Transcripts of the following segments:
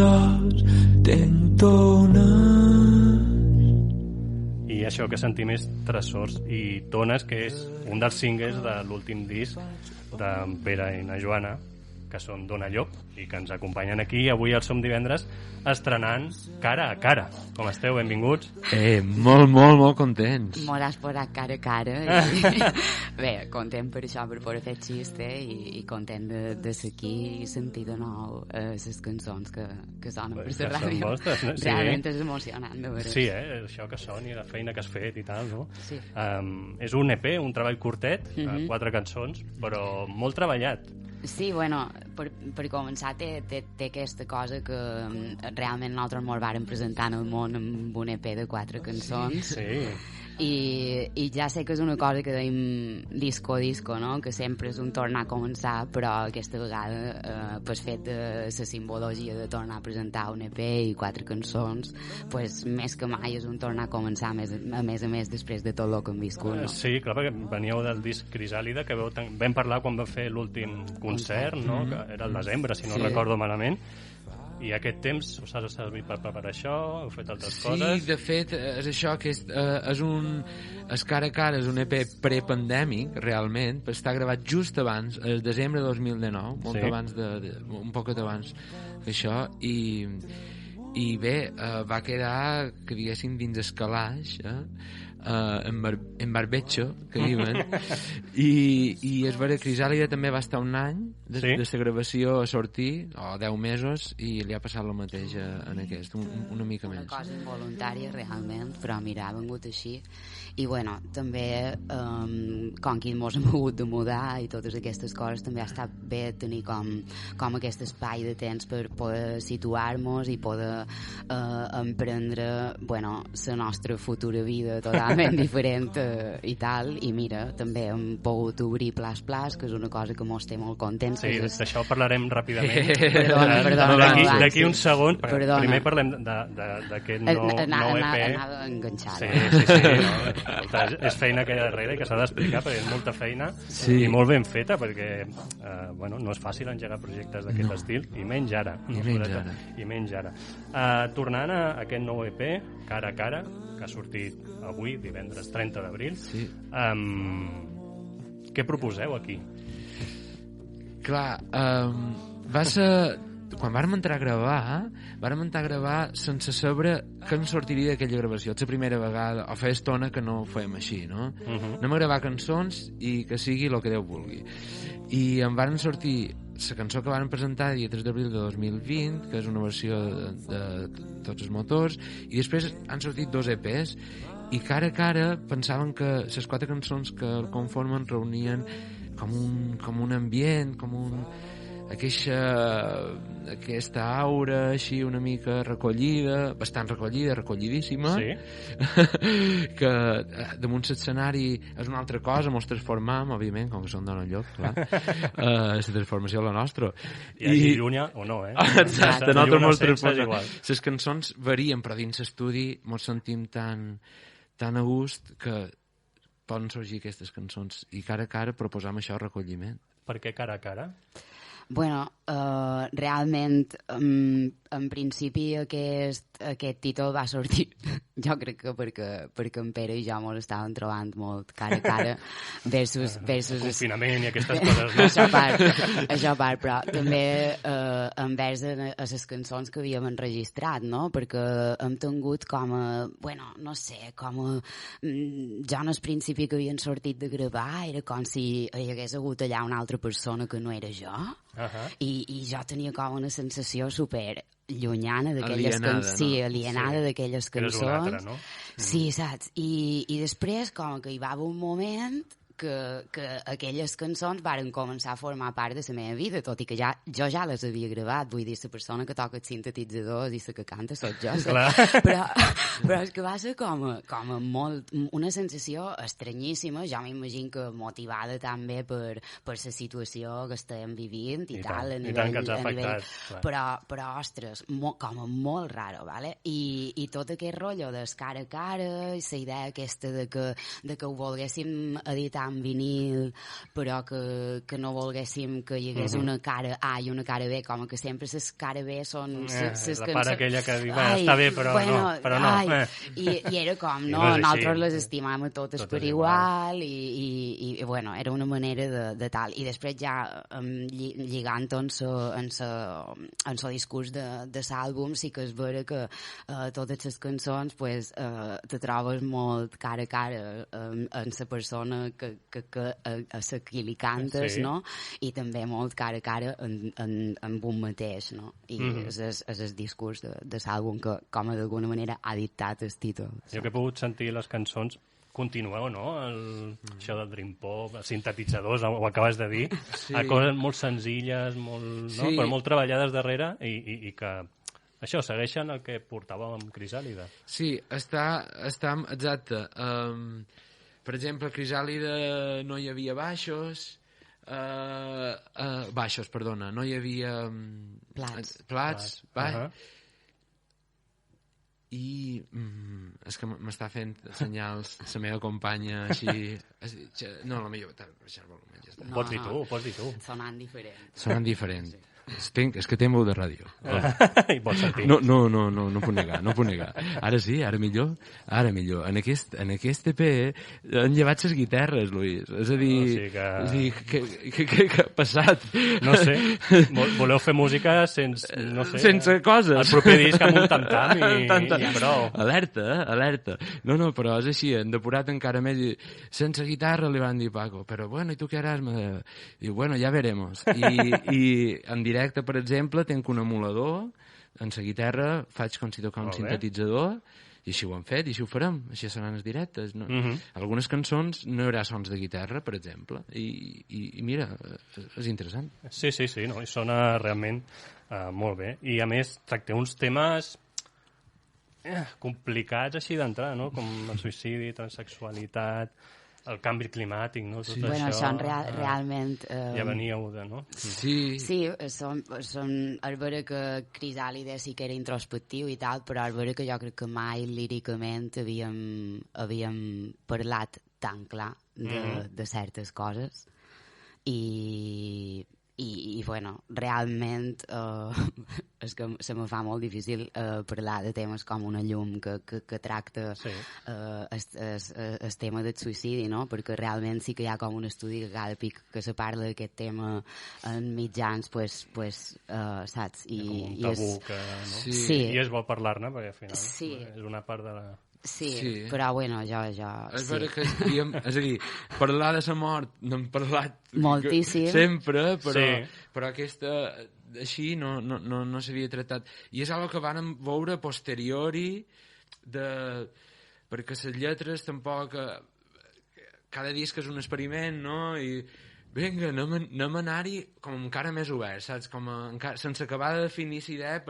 tros, tengo tones. I això que sentim és Tresors i Tones, que és un dels singles de l'últim disc d'en Pere i na Joana, que són Dona Llop, i que ens acompanyen aquí avui al Som Divendres estrenant Cara a Cara. Com esteu? Benvinguts. Molt contents. Molt has posat cara a cara. Bé, content per això, per poder fer xiste i content de ser aquí i sentir de nou les cançons que sonen per la ràdio. Vostres, no? Realment és emocionant, de veure. Sí, això que soni, la feina que has fet i tal, no? Sí. És un EP, un treball curtet, 4 cançons, però molt treballat. Sí, bueno, per començar té aquesta cosa que realment nosaltres ens vàrem presentar en el món amb un EP de 4 cançons. Sí. I ja sé que és una cosa que deim disco a disco, no? Que sempre és un tornar a començar, però aquesta vegada pel fet de la simbologia de tornar a presentar un EP i 4 cançons, pues, més que mai és un tornar a començar, a més després de tot el que hem viscut, no? Sí, clar, perquè veníeu del disc Crisàlida, que vam parlar quan vam fer l'últim concert, no? Que era el desembre, si no recordo malament. I aquest temps us ha servit per preparar això? Heu fet altres coses? Sí, de fet, és això, que és un... Es Cara a Cara és un EP prepandèmic, realment, però està gravat just abans, el desembre de 2019, molt abans un poquet abans que això, i bé, va quedar, que diguéssim, dins el calaix, en barbecho, que diuen, i és vera, Crisàlida també va estar un any de la gravació a sortir, o 10 mesos, i li ha passat el mateix en aquest, una mica més. Una cosa involuntària realment, però mira, ha vengut així. I bueno, també com que ens hem hagut de mudar i totes aquestes coses, també ha estat bé tenir com aquest espai de temps per poder situar-nos i poder emprendre, bueno, la nostra futura vida totalment diferent i tal, i mira, també hem pogut obrir Plas, que és una cosa que mos té molt contents. Sí, d'això parlarem ràpidament. Perdona. D'aquí un segon, primer parlem d'aquest nou EP. Anava enganxada. Sí. És feina que hi ha darrere i que s'ha d'explicar, perquè és molta feina i molt ben feta, perquè no és fàcil engegar projectes d'aquest estil, i menys ara. I menys ara. Tornant a aquest nou EP, Cara a Cara, que ha sortit avui, divendres 30 d'abril, què proposeu aquí? Clar, va ser... Quan vàrem entrar a gravar sense saber què ens sortiria d'aquella gravació. És la primera vegada, o feia estona que no ho fèiem així, no? Anem a gravar cançons i que sigui el que Déu vulgui. I em varen sortir la cançó que varen presentar dia 3 d'abril de 2020, que és una versió de tots els motors, i després han sortit 2 EPs, i Cara a Cara pensaven que les 4 cançons que el conformen reunien com un ambient, com un... aquesta aura així una mica recollida, bastant recollida, recollidíssima, que damunt l'escenari és una altra cosa, mos transformam, òbviament, com que som Dona Llop, clar, la transformació és la nostra. Hi hagi llunya o no, Exacte, nosaltres mos transformem. Les cançons varien, però dins l'estudi mos sentim tan a gust que poden sorgir aquestes cançons, i Cara a Cara proposam això, recolliment. Per què Cara a Cara? Bueno, realment, en principi aquest títol va sortir, jo crec que perquè en Pere i jo ens estàvem trobant molt cara a cara versus confinament i aquestes coses, no? Això a part, però també envers a les cançons que havíem enregistrat, no? Perquè hem tingut com a, bueno, no sé, com a... Jo en el principi que havien sortit de gravar era com si hi hagués hagut allà una altra persona que no era jo. I jo tenia com una sensació super llunyana d'aquelles cançons, alienada d'aquelles cançons. Eres una altra, no? Sí, saps? I després com que hi va haver un moment que aquelles cançons varen començar a formar part de la meva vida, tot i que jo ja les havia gravat, vull dir, la persona que toca els sintetitzadors i la que canta soc jo, però és que va ser com molt, una sensació estranyíssima, jo m'imagino que motivada també per la situació que estem vivint i tal, a nivell, però ostres, com molt raro, ¿vale? I tot aquest rotllo del cara a cara i la idea aquesta de que ho volguéssim editar en vinil, però que no volguéssim que hi hagués una cara A i una cara B, com que sempre les cara B són... La part aquella que diu, està bé, però no. I era com, no, nosaltres les estimam a totes per igual, i bueno, era una manera de tal. I després ja lligant en el discurs de l'àlbum, sí que és vera que totes les cançons pues, te trobes molt cara a cara en la persona que a la qui li cantes, sí. No? I també molt cara a cara amb un mateix, no? I és el discurs de l'àlbum que, com d'alguna manera, ha dictat el títol. Jo que he pogut sentir les cançons, continueu, no? Això del dream pop, els sintetitzadors, ho acabes de dir, sí. Coses molt senzilles, molt, sí. No? Però molt treballades darrere i que això segueixen el que portàvem amb Crisàlida. Sí, està exacte. Per exemple, a Crisàlida no hi havia baixos, no hi havia plats. I és que m'està fent senyals la meva companya així... No, potser baixar el volum, ja està. Pots dir tu. Sonant diferent. Sí. És que tenc veu de ràdio. I pots sentir. No puc negar. Ara sí, ara millor. En aquest EP han llevat les guitarres, Luis. És a dir, què ha passat? No sé. Voleu fer música sense coses. El proper disc amb un tam-tam i prou. Alerta. No, però és així, han depurat encara més. Sense guitarra li van dir Paco, però bueno, ¿y tú qué harás? Diu, bueno, ya veremos. I en directe, per exemple, tenc un emulador, en la guitarra faig com si toca un sintetitzador, i així ho hem fet, i així ho farem, així seran les directes. No? Algunes cançons no hi haurà sons de guitarra, per exemple, i mira, és interessant. Sí, no? I sona realment molt bé. I a més, tracteu uns temes complicats així d'entrar, no? Com el suïcidi, transsexualitat, el canvi climàtic, no? Tot bueno, això realment... Ja veníeu de, no? Sí, és vera que Crisàlida sí que era introspectiu i tal, però és vera que jo crec que mai líricament havíem parlat tan clar de certes coses i bueno, realment és que se me fa molt difícil parlar de temes com una llum que tracta el tema del suïcidi, no? Perquè realment sí que hi ha com un estudi que cada pic que se parla d'aquest tema en mitjans, pues, saps? Com un tabú que... No? Sí. I és bo parlar-ne, perquè al final és una part de la... Sí, però bueno, jo... És vera que és a dir, parlar de la mort n'hem parlat moltíssim sempre, però aquesta així no s'havia tractat. I és una que vam veure a posteriori perquè les lletres tampoc... Cada disc és un experiment, no? I vinga, anem a anar-hi com encara més obert, saps? Sense acabar de definir la idea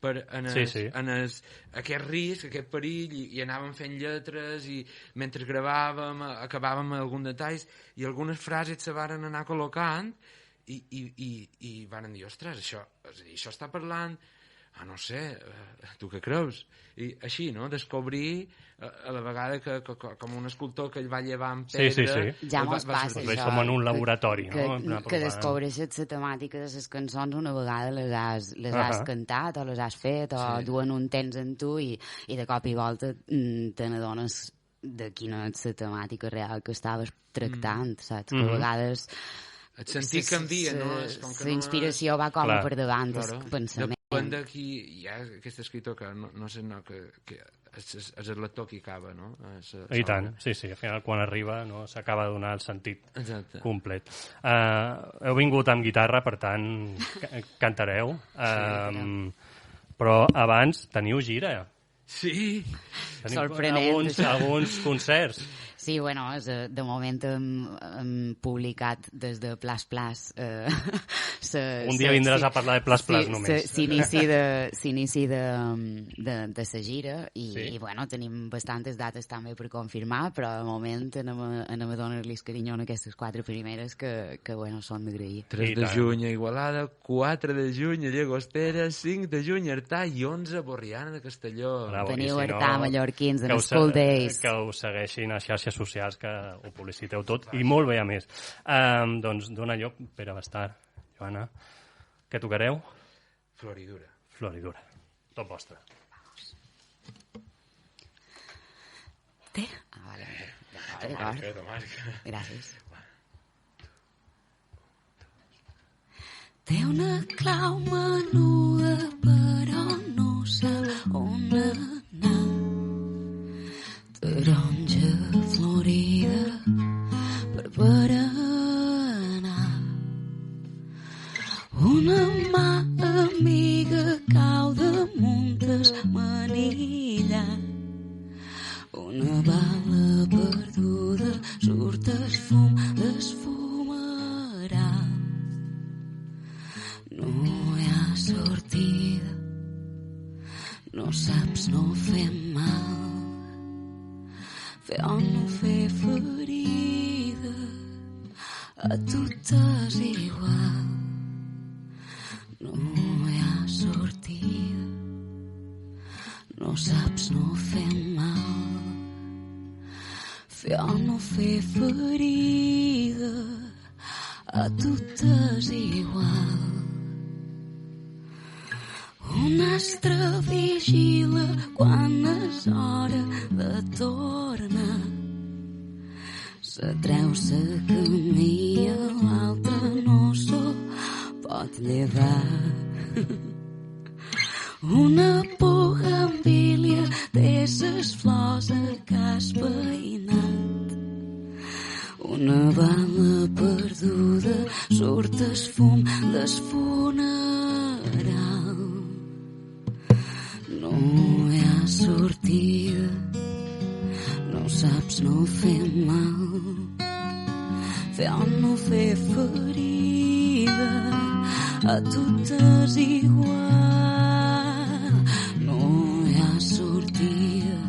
aquest risc, aquest perill, i anàvem fent lletres i mentre gravàvem acabàvem amb alguns detalls i algunes frases se varen anar col·locant i van dir, ostres, això està parlant, no sé, tu què creus? I així, no? Descobrir a la vegada que com un escultor que ell va llevar amb pedra... Sí. Ja mos passa això. És com en un laboratori, no? Que descobreixes la temàtica de les cançons una vegada les has cantat o les has fet o duen un temps en tu i de cop i volta te n'adones de quina és la temàtica real que estaves tractant, saps? Que a vegades... Et sentit canvia, no? La inspiració va com per davant del pensament. Depèn de qui hi ha aquest escriptor que no sé, que és el lector qui acaba, no? I tant, sí, al final quan arriba s'acaba de donar el sentit complet. Heu vingut amb guitarra, per tant cantareu, però abans teniu gira. Sí! Sorprenent. Alguns concerts. Sí, bueno, de moment hem publicat des de Plas Plas. Un dia vindràs a parlar de Plas Plas només. S'inici de la gira i bueno, tenim bastantes dates també per confirmar, però de moment anem a donar-los carinyo en aquestes 4 primeres que bueno, són d'agrair. 3 de juny a Igualada, 4 de juny a Llagostera, 5 de juny a Artà i 11 a Borriana de Castelló. Teniu Artà, mallorquins, en School Days. Que us segueixin a xarxes xarxes socials que ho publiciteu tot, i molt bé a més. Doncs dona lloc per abastar. Joana, què tocareu? Floridura. Floridura. Tot vostre. Té? Vale. D'acord. Gràcies. Té una clau menuda, però no sap on anar. Taronja florida per berenar. Una mà amiga cau damunt es manilla. Una bala perduda surt es fum d'esfumarà. No hi ha sortida, no saps no fer mal, fer o no fer ferida, a tu t'és igual. No hi ha sortida, no saps no fer mal, fer o no fer ferida, a tu t'és igual. Un astre vigila quan és hora de tornar. Se treu sa camilla, l'altre no s'ho pot llevar. Una bugambília té ses flors a cas veïnat. Una bala perduda surt es fum des funeral. No hi ha sortida, no saps no fer mal, fer o no fer ferida, a tu t'és igual. No hi ha sortida,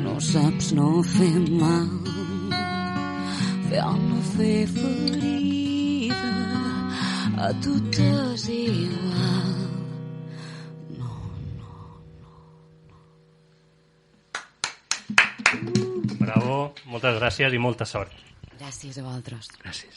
no saps no fer mal, fer o no fer ferida, a tu t'és igual. Bravo, moltes gràcies i molta sort. Gràcies a vosaltres. Gràcies.